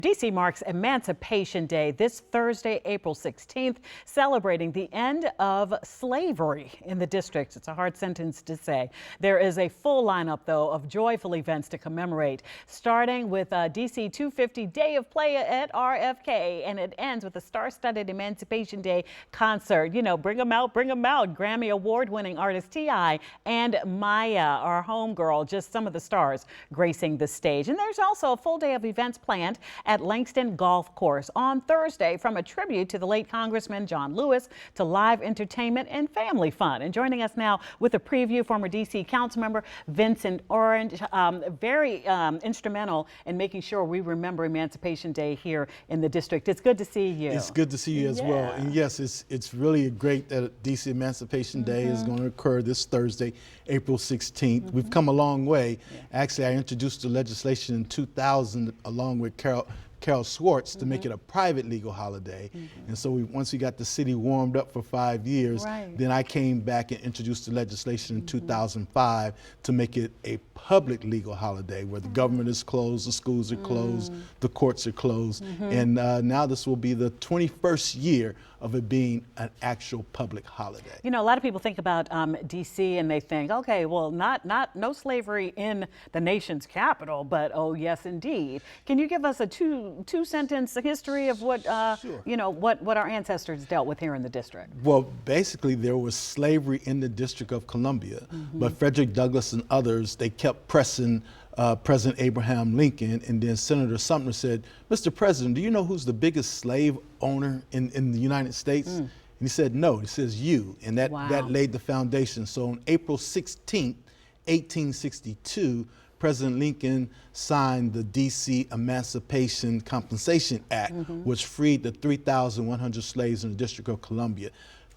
D.C. marks Emancipation Day this Thursday, April 16th, celebrating the end of slavery in the district. It's a hard sentence to say. There is a full lineup, though, of joyful events to commemorate, starting with D.C. 250 Day of Play at RFK, and it ends with a star-studded Emancipation Day concert. You know, bring them out, bring them out. Grammy Award-winning artist T.I. and Maya, our homegirl, just some of the stars gracing the stage. And there's also a full day of events planned at Langston Golf Course on Thursday, from a tribute to the late Congressman John Lewis to live entertainment and family fun. And joining us now with a preview, former D.C. Councilmember Vincent Orange, very instrumental in making sure we remember Emancipation Day here in the district. It's good to see you. It's good to see you as well. And yes, it's really great that D.C. Emancipation Day is going to occur this Thursday, April 16th. We've come a long way. Actually, I introduced the legislation in 2000 along with Carol Schwartz to make it a private legal holiday. And so once we got the city warmed up for 5 years, then I came back and introduced the legislation in 2005 to make it a public legal holiday where the government is closed, the schools are closed, the courts are closed. And now this will be the 21st year of it being an actual public holiday. You know, a lot of people think about D.C. and they think, okay, well, no slavery in the nation's capital, but oh yes, indeed. Can you give us a two-sentence history of what you know, what our ancestors dealt with here in the district? Well, basically there was slavery in the District of Columbia, but Frederick Douglass and others, they kept pressing President Abraham Lincoln, and then Senator Sumner said, "Mr. President, do you know who's the biggest slave owner in the United States?" And he said, "No." He says, "You," and that laid the foundation. So on April 16th, 1862, President Lincoln signed the D.C. Emancipation Compensation Act, which freed the 3,100 slaves in the District of Columbia.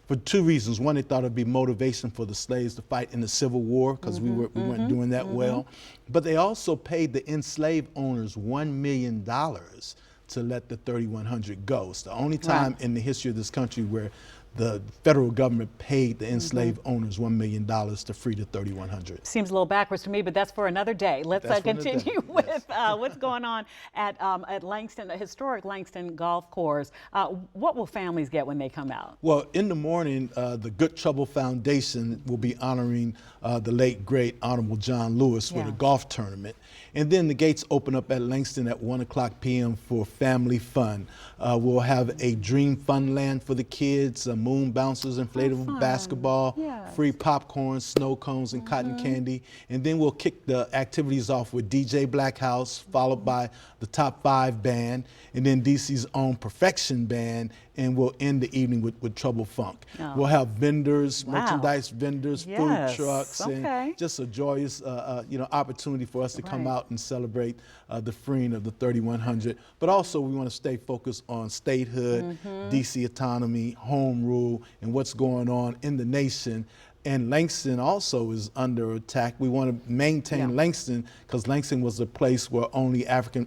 For two reasons. One, they thought it'd be motivation for the slaves to fight in the Civil War, because we weren't doing that well. But they also paid the enslaved owners $1 million to let the 3,100 go. It's the only time in the history of this country where the federal government paid the enslaved owners $1 million to free the 3,100. Seems a little backwards to me, but that's for another day. Let's continue with what's going on at Langston, a historic Langston Golf Course. What will families get when they come out? Well, in the morning, the Good Trouble Foundation will be honoring the late, great, Honorable John Lewis with a golf tournament. And then the gates open up at Langston at 1:00 p.m. for family fun. We'll have a Dream Funland for the kids, moon bouncers, inflatable basketball, free popcorn, snow cones, and cotton candy. And then we'll kick the activities off with DJ Black House, followed by the Top 5 band, and then DC's own Perfection band, and we'll end the evening with Trouble Funk. We'll have vendors, merchandise vendors, food trucks, and just a joyous opportunity for us to come out and celebrate the freeing of the 3,100. But also we want to stay focused on statehood, DC autonomy, home rule, and what's going on in the nation. And Langston also is under attack. We want to maintain Langston, because Langston was a place where only African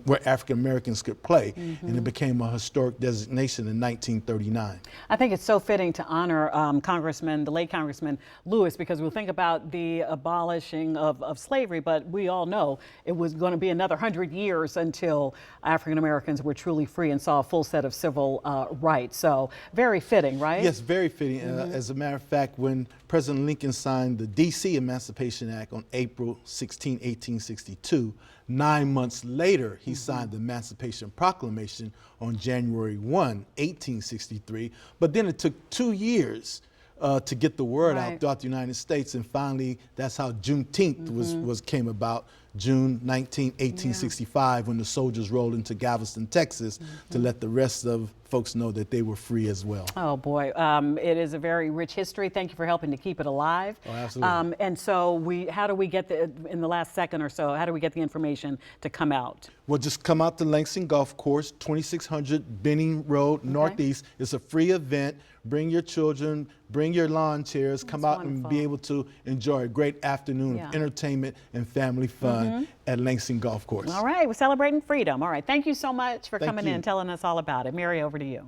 Americans could play, and it became a historic designation in 1939. I think it's so fitting to honor the late Congressman Lewis, because we'll think about the abolishing of slavery, but we all know it was going to be another 100 years until African Americans were truly free and saw a full set of civil rights. So very fitting, right? Yes, very fitting. As a matter of fact, when President Lincoln signed the D.C. Emancipation Act on April 16, 1862. 9 months later, he signed the Emancipation Proclamation on January 1, 1863. But then it took 2 years to get the word out throughout the United States, and finally, that's how Juneteenth came about. June 19, 1865, when the soldiers rolled into Galveston, Texas, to let the rest of folks know that they were free as well. Oh boy, it is a very rich history. Thank you for helping to keep it alive. Oh, absolutely. And so how do we get in the last second or so, how do we get the information to come out? Well, just come out to Langston Golf Course, 2600 Benning Road, Northeast. It's a free event. Bring your children, bring your lawn chairs, come out and be able to enjoy a great afternoon of entertainment and family fun at Langston Golf Course. All right, we're celebrating freedom. All right, thank you so much for coming in and telling us all about it. Mary, over to you.